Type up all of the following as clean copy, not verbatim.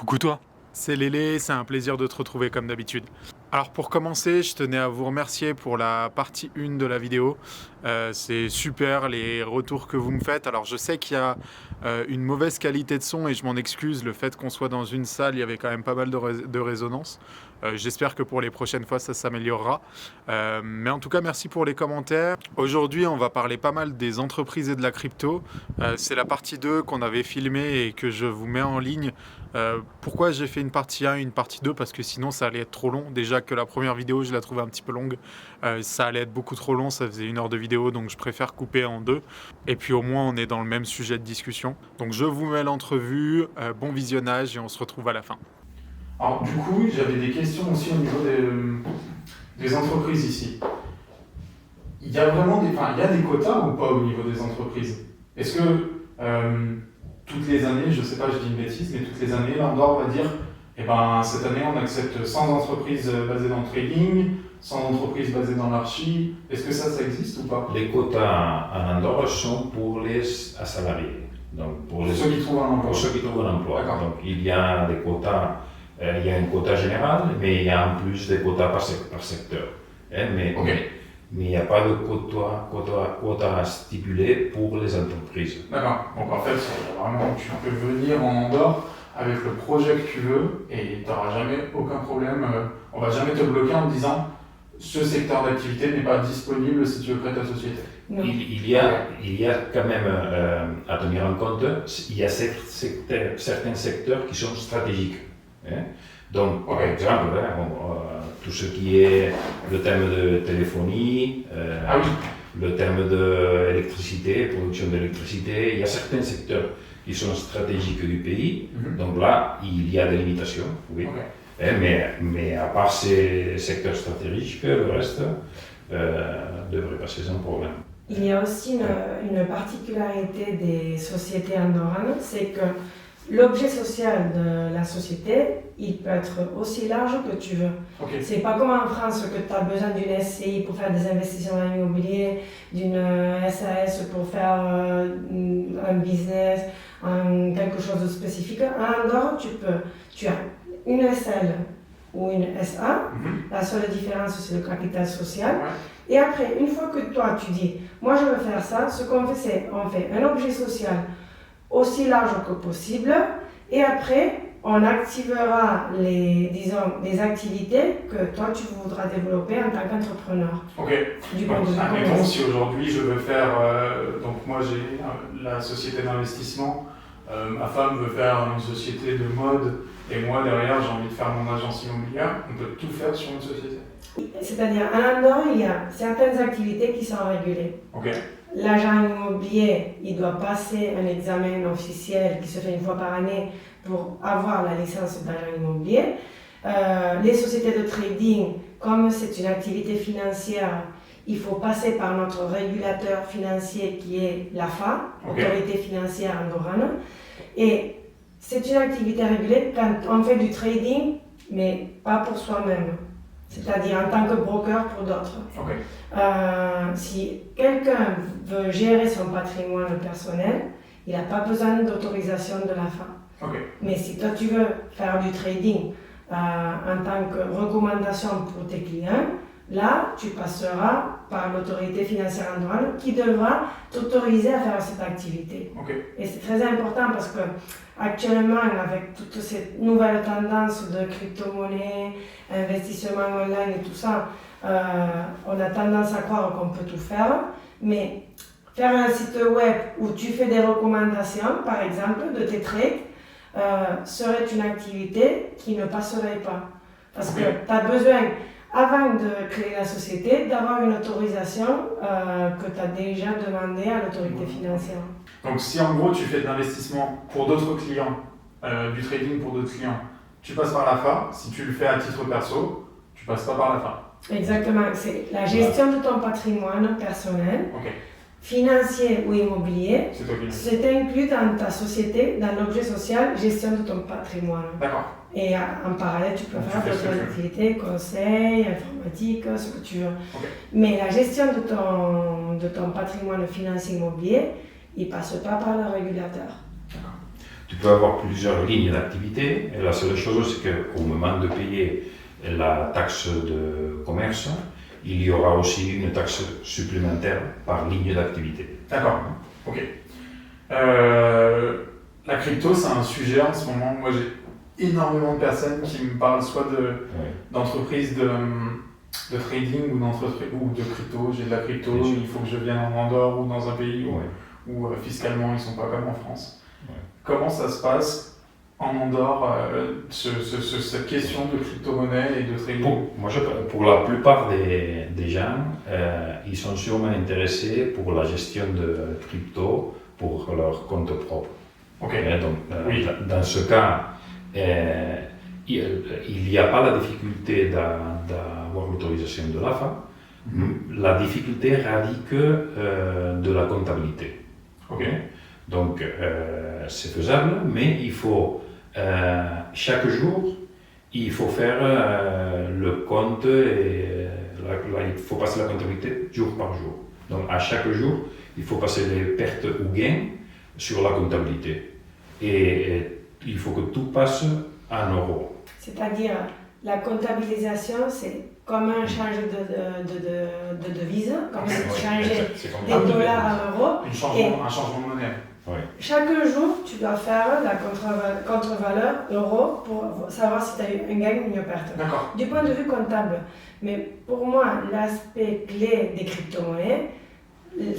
Coucou toi. C'est Lélé, c'est un plaisir de te retrouver comme d'habitude. Alors pour commencer, je tenais à vous remercier pour la partie 1 de la vidéo. C'est super les retours que vous me faites. Alors je sais qu'il y a une mauvaise qualité de son et je m'en excuse. Le fait qu'on soit dans une salle, il y avait quand même pas mal de résonance. J'espère que pour les prochaines fois, ça s'améliorera. Mais en tout cas, merci pour les commentaires. Aujourd'hui, on va parler pas mal des entreprises et de la crypto. C'est la partie 2 qu'on avait filmée et que je vous mets en ligne. Pourquoi j'ai fait une partie 1 et une partie 2? Parce que sinon ça allait être trop long. Déjà que la première vidéo je la trouvais un petit peu longue, ça allait être beaucoup trop long, ça faisait 1 heure de vidéo, donc je préfère couper en 2. Et puis au moins on est dans le même sujet de discussion. Donc je vous mets l'entrevue, bon visionnage et on se retrouve à la fin. Alors du coup j'avais des questions aussi au niveau des entreprises ici. Il y a vraiment il y a des quotas ou pas au niveau des entreprises? Est-ce que toutes les années, je ne sais pas, je dis une bêtise, mais toutes les années, l'Andorre va dire eh ben, cette année, on accepte 100 entreprises basées dans le trading, 100 entreprises basées dans l'archi. Est-ce que ça existe ou pas? Les quotas en Andorre sont pour les salariés. Donc pour ceux qui trouvent un emploi. Pour ceux qui trouvent un emploi. Donc il y a des quotas, il y a un quota général, mais il y a en plus des quotas par secteur. Mais il n'y a pas de quota stipulé pour les entreprises. D'accord. Donc en fait, vraiment, tu peux venir en Andorre avec le projet que tu veux et tu n'auras jamais aucun problème. On ne va jamais te bloquer en te disant ce secteur d'activité n'est pas disponible si tu veux créer ta société. Il y a quand même à tenir en compte, il y a certains secteurs qui sont stratégiques. Donc, par exemple, tout ce qui est le thème de téléphonie, le thème d'électricité, production d'électricité, il y a certains secteurs qui sont stratégiques du pays, donc là, il y a des limitations, oui. Mais à part ces secteurs stratégiques, le reste devrait passer sans problème. Il y a aussi une particularité des sociétés andorranes, c'est que l'objet social de la société, il peut être aussi large que tu veux. C'est pas comme en France que tu as besoin d'une SCI pour faire des investissements immobiliers, d'une SAS pour faire un business, quelque chose de spécifique. En Andorre, tu as une SL ou une SA. La seule différence, c'est le capital social. Et après, une fois que toi, tu dis, moi je veux faire ça, ce qu'on fait, c'est on fait un objet social aussi large que possible, et après, on activera les activités que toi, tu voudras développer en tant qu'entrepreneur. Admettons, si aujourd'hui je veux faire, donc moi j'ai la société d'investissement, ma femme veut faire une société de mode, et moi derrière j'ai envie de faire mon agence immobilière, on peut tout faire sur une société. C'est-à-dire, en Andorre, il y a certaines activités qui sont régulées. L'agent immobilier, il doit passer un examen officiel qui se fait une fois par année pour avoir la licence d'agent immobilier. Les sociétés de trading, comme c'est une activité financière, il faut passer par notre régulateur financier qui est l'AFA, Autorité financière andorrane. Et c'est une activité régulée quand on fait du trading, mais pas pour soi-même. C'est-à-dire en tant que broker pour d'autres. Si quelqu'un veut gérer son patrimoine personnel, il n'a pas besoin d'autorisation de l'AFA. Mais si toi tu veux faire du trading en tant que recommandation pour tes clients, là tu passeras par l'autorité financière andorrane qui devra t'autoriser à faire cette activité. Et c'est très important parce que actuellement, avec toutes ces nouvelles tendances de crypto-monnaie, investissement online et tout ça, on a tendance à croire qu'on peut tout faire, mais faire un site web où tu fais des recommandations, par exemple, de tes trades, serait une activité qui ne passerait pas. Parce que tu as besoin, avant de créer la société, d'avoir une autorisation que tu as déjà demandée à l'autorité financière. Donc si en gros tu fais de l'investissement pour d'autres clients, du trading pour d'autres clients, tu passes par l'AFA. Si tu le fais à titre perso, tu passes pas par l'AFA. Exactement, c'est la gestion de ton patrimoine personnel, financier ou immobilier, c'est inclus dans ta société, dans l'objet social, gestion de ton patrimoine. Et en parallèle, tu peux faire d'autres activités, conseils, informatique, ce que tu veux. Mais la gestion de ton patrimoine financier immobilier, il ne passe pas par le régulateur. tu peux avoir plusieurs lignes d'activité. Et la seule chose, c'est qu'au moment de payer la taxe de commerce, il y aura aussi une taxe supplémentaire par ligne d'activité. D'accord, ok. La crypto, c'est un sujet en ce moment. Moi, j'ai énormément de personnes qui me parlent soit d'entreprises de trading ou de crypto. J'ai de la crypto, il faut que je vienne en Andorre ou dans un pays où fiscalement ils ne sont pas comme en France. Ouais. Comment ça se passe en Andorre, cette question de crypto-monnaie et de trading? Pour la plupart des gens, ils sont sûrement intéressés pour la gestion de crypto pour leur compte propre. Okay. Donc, dans ce cas, il n'y a pas la difficulté d'avoir l'autorisation de l'AFA. La difficulté radique de la comptabilité. Okay. Donc, c'est faisable, mais il faut chaque jour, il faut faire le compte et il faut passer la comptabilité jour par jour. Donc, à chaque jour, il faut passer les pertes ou gains sur la comptabilité. Et il faut que tout passe en euros. C'est-à-dire, la comptabilisation, c'est comme un change de devise, comme si tu changeais des dollars en euros. Un changement de monnaie. Oui. Chaque jour, tu dois faire la contre-valeur euro pour savoir si tu as eu un gain ou une perte. D'accord. Du point de vue comptable. Mais pour moi, l'aspect clé des crypto-monnaies,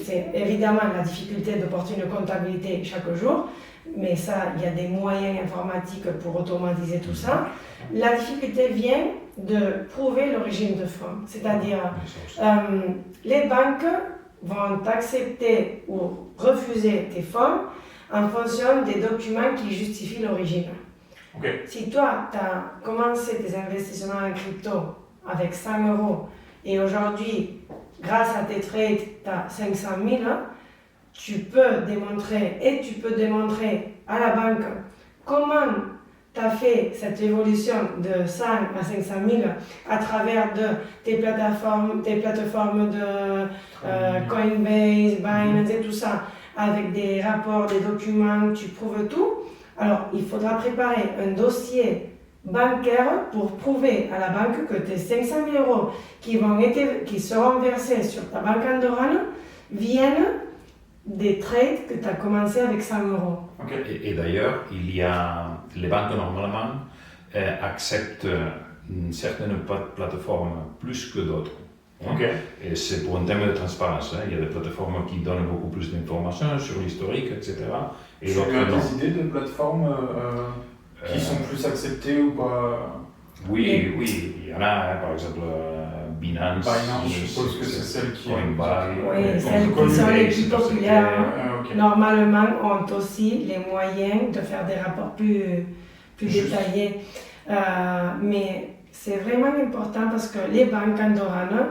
c'est évidemment la difficulté de porter une comptabilité chaque jour, mais ça, il y a des moyens informatiques pour automatiser tout ça. La difficulté vient de prouver l'origine de fonds, c'est-à-dire les banques vont accepter ou refuser tes fonds en fonction des documents qui justifient l'origine. Okay. Si toi, tu as commencé tes investissements en crypto avec 100 € et aujourd'hui, grâce à tes trades, tu as 500 000, tu peux démontrer à la banque comment tu as fait cette évolution de 100 à 500 000 à travers tes plateformes de Coinbase, Binance et tout ça, avec des rapports, des documents, tu prouves tout. Alors, il faudra préparer un dossier bancaire pour prouver à la banque que tes 500 000 € qui seront versés sur ta banque andorrane viennent des trades que tu as commencé avec 100 €. Okay. Et d'ailleurs, les banques normalement acceptent certaines plateformes plus que d'autres. Okay. Et c'est pour un thème de transparence. Il y a des plateformes qui donnent beaucoup plus d'informations sur l'historique, etc. Et tu as des idées de plateformes qui sont plus acceptées ou pas? Oui, il y en a, par exemple Binance, je suppose que c'est celle qui Coinbase. Oui, celles qui sont les plus populaires, normalement, ont aussi les moyens de faire des rapports plus détaillés. Mais c'est vraiment important parce que les banques andorranes,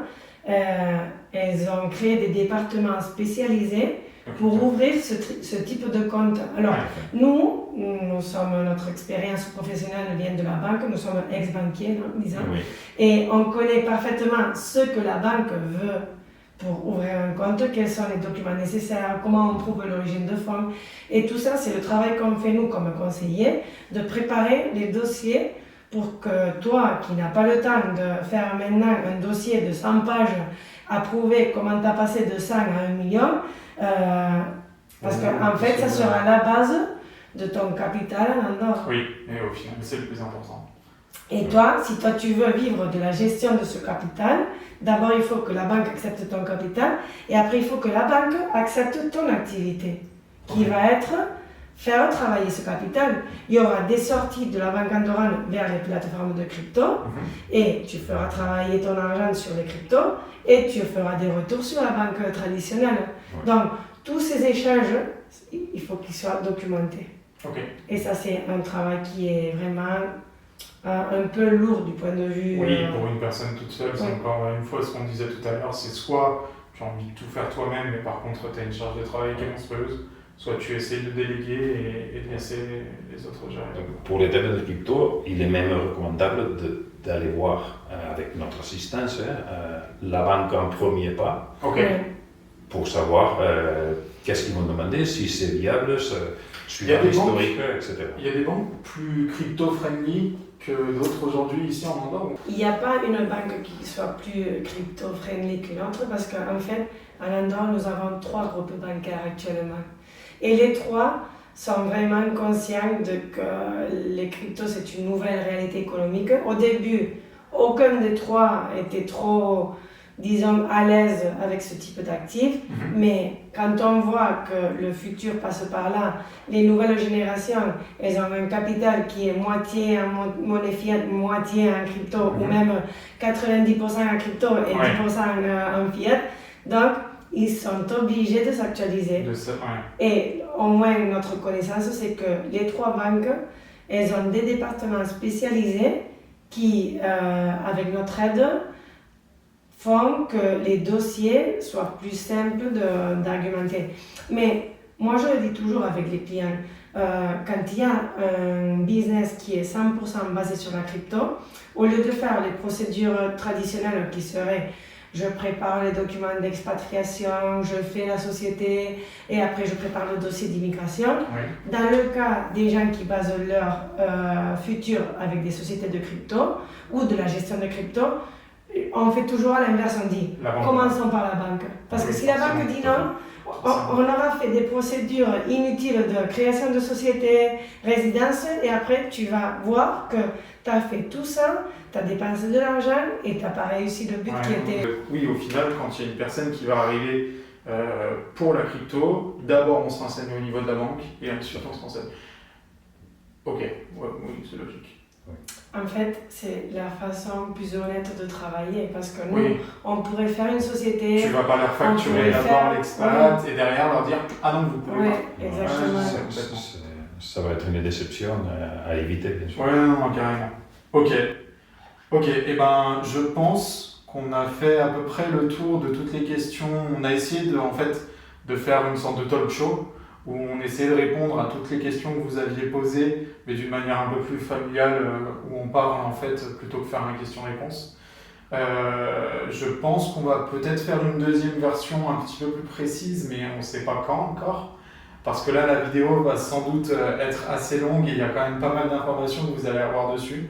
elles ont créé des départements spécialisés pour ouvrir ce type de compte. Alors, notre expérience professionnelle vient de la banque, nous sommes ex-banquiers, disons, et on connaît parfaitement ce que la banque veut pour ouvrir un compte, quels sont les documents nécessaires, comment on prouve l'origine de fonds. Et tout ça, c'est le travail qu'on fait nous comme conseillers, de préparer les dossiers pour que toi, qui n'as pas le temps de faire maintenant un dossier de 100 pages à prouver comment tu as passé de 100 à 1 million, parce qu'en fait, ça sera la base de ton capital en Andorre. Oui, et au final, c'est le plus important. Et toi, si toi tu veux vivre de la gestion de ce capital, d'abord il faut que la banque accepte ton capital et après il faut que la banque accepte ton activité, qui va être faire travailler ce capital. Il y aura des sorties de la banque andorrane vers les plateformes de crypto et tu feras travailler ton argent sur les cryptos et tu feras des retours sur la banque traditionnelle. Donc, tous ces échanges, il faut qu'ils soient documentés. Et ça, c'est un travail qui est vraiment un peu lourd du point de vue... Oui, pour une personne toute seule, c'est encore une fois ce qu'on disait tout à l'heure, c'est soit tu as envie de tout faire toi-même, mais par contre tu as une charge de travail qui est monstrueuse, soit tu essaies de déléguer et de laisser les autres gérer. Donc, pour les thèmes de crypto, il est même recommandable d'aller voir avec notre assistance la banque en premier pas pour savoir qu'est-ce qu'ils vont demander, si c'est viable, suivant l'historique, etc. Il y a des banques plus crypto-friendly que d'autres aujourd'hui ici en Andorre? Il n'y a pas une banque qui soit plus crypto-friendly qu'une autre parce qu'en fait, en Andorre, nous avons 3 groupes bancaires actuellement. Et les 3 sont vraiment conscients que les cryptos, c'est une nouvelle réalité économique. Au début, aucun des 3 était trop, disons, à l'aise avec ce type d'actifs. Mais quand on voit que le futur passe par là, les nouvelles générations, elles ont un capital qui est moitié en monnaie fiat, moitié en crypto, ou même 90% en crypto et 10% en fiat. Donc, ils sont obligés de s'actualiser. Et au moins, notre connaissance, c'est que les 3 banques, elles ont des départements spécialisés qui, avec notre aide, font que les dossiers soient plus simples d'argumenter. Mais moi, je le dis toujours avec les clients, quand il y a un business qui est 100% basé sur la crypto, au lieu de faire les procédures traditionnelles qui seraient je prépare les documents d'expatriation, je fais la société et après je prépare le dossier d'immigration. Dans le cas des gens qui basent leur futur avec des sociétés de crypto ou de la gestion de crypto, on fait toujours à l'inverse, on dit commençons par la banque. Parce que si la banque dit non, on aura fait des procédures inutiles de création de société, résidence, et après tu vas voir que tu as fait tout ça, tu as dépensé de l'argent et tu n'as pas réussi le but qui était... Oui, au final, quand il y a une personne qui va arriver pour la crypto, d'abord on se renseigne au niveau de la banque et ensuite on se renseigne. Ok, oui, c'est logique. En fait, c'est la façon plus honnête de travailler parce que nous, on pourrait faire une société. Tu vas pas leur facturer d'abord l'expat et derrière leur dire ah non, vous pouvez pas. Exactement. Ça va être une déception à éviter, bien sûr. Oui, non, carrément. Ok, et ben je pense qu'on a fait à peu près le tour de toutes les questions. On a essayé de faire une sorte de talk show où on essayait de répondre à toutes les questions que vous aviez posées, mais d'une manière un peu plus familiale, où on parle en fait plutôt que faire une question-réponse. Je pense qu'on va peut-être faire une deuxième version un petit peu plus précise, mais on ne sait pas quand encore, parce que là la vidéo va sans doute être assez longue et il y a quand même pas mal d'informations que vous allez avoir dessus.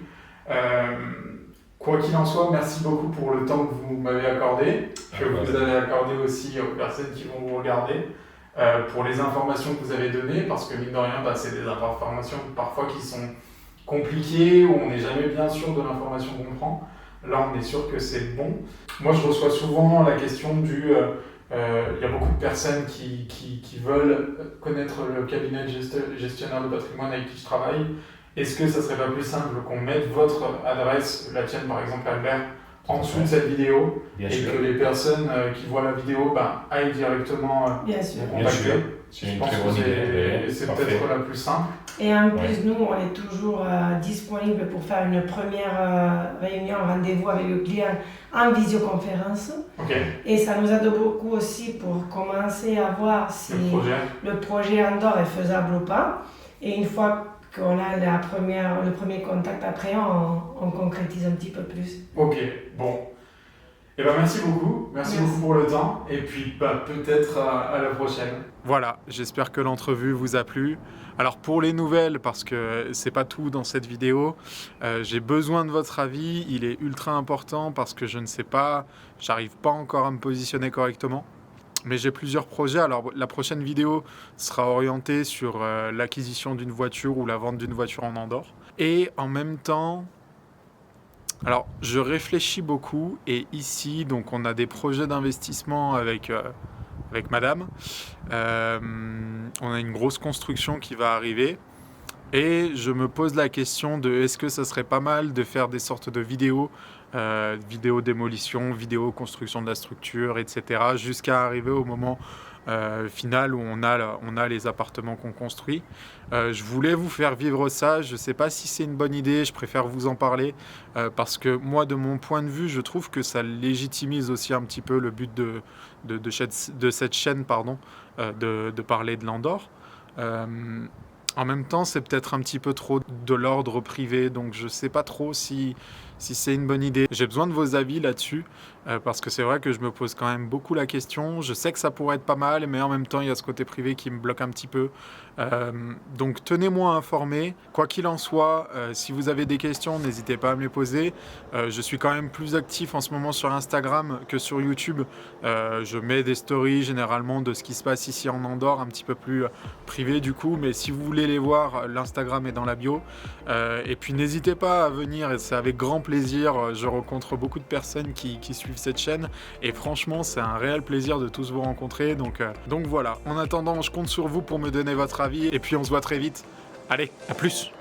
Quoi qu'il en soit, merci beaucoup pour le temps que vous m'avez accordé, que vous avez accordé aussi aux personnes qui vont vous regarder. Pour les informations que vous avez données, parce que mine de rien, c'est des informations parfois qui sont compliquées, où on n'est jamais bien sûr de l'information qu'on prend. Là, on est sûr que c'est bon. Moi, je reçois souvent la question du... Il y a beaucoup de personnes qui veulent connaître le cabinet gestionnaire de patrimoine avec qui je travaille. Est-ce que ça serait pas plus simple qu'on mette votre adresse, la tienne par exemple, Albert, en dessous de cette vidéo, que les personnes qui voient la vidéo aillent directement vous contacter. C'est une très bonne idée. C'est peut-être la plus simple. Et en plus, nous, on est toujours disponible pour faire une première réunion, rendez-vous avec le client en visioconférence. Et ça nous aide beaucoup aussi pour commencer à voir si le projet Andorre est faisable ou pas. Et une fois qu'on a le premier contact, après on concrétise un petit peu plus. Ok, bon. Eh ben merci beaucoup pour le temps et puis peut-être à la prochaine. Voilà, j'espère que l'entrevue vous a plu. Alors pour les nouvelles, parce que c'est pas tout dans cette vidéo, j'ai besoin de votre avis, il est ultra important parce que je ne sais pas, j'arrive pas encore à me positionner correctement. Mais j'ai plusieurs projets. Alors la prochaine vidéo sera orientée sur l'acquisition d'une voiture ou la vente d'une voiture en Andorre. Et en même temps, alors je réfléchis beaucoup et ici, donc on a des projets d'investissement avec madame. On a une grosse construction qui va arriver. Et je me pose la question de est-ce que ça serait pas mal de faire des sortes de vidéos, vidéo démolition, vidéo construction de la structure, etc. jusqu'à arriver au moment final où on a les appartements qu'on construit. Je voulais vous faire vivre ça, je ne sais pas si c'est une bonne idée, je préfère vous en parler parce que moi, de mon point de vue, je trouve que ça légitimise aussi un petit peu le but de cette chaîne, de parler de l'Andorre. En même temps, c'est peut-être un petit peu trop de l'ordre privé, donc je ne sais pas trop si si c'est une bonne idée. J'ai besoin de vos avis là-dessus, parce que c'est vrai que je me pose quand même beaucoup la question. Je sais que ça pourrait être pas mal, mais en même temps, il y a ce côté privé qui me bloque un petit peu. Donc tenez-moi informé. Quoi qu'il en soit, si vous avez des questions, n'hésitez pas à me les poser. Je suis quand même plus actif en ce moment sur Instagram que sur YouTube. Je mets des stories généralement de ce qui se passe ici en Andorre, un petit peu plus privé du coup, mais si vous voulez les voir, l'Instagram est dans la bio. Et puis n'hésitez pas à venir, et c'est avec grand plaisir. Je rencontre beaucoup de personnes qui suivent cette chaîne, et franchement c'est un réel plaisir de tous vous rencontrer. Donc voilà, en attendant, je compte sur vous pour me donner votre avis, et puis on se voit très vite. Allez, à plus!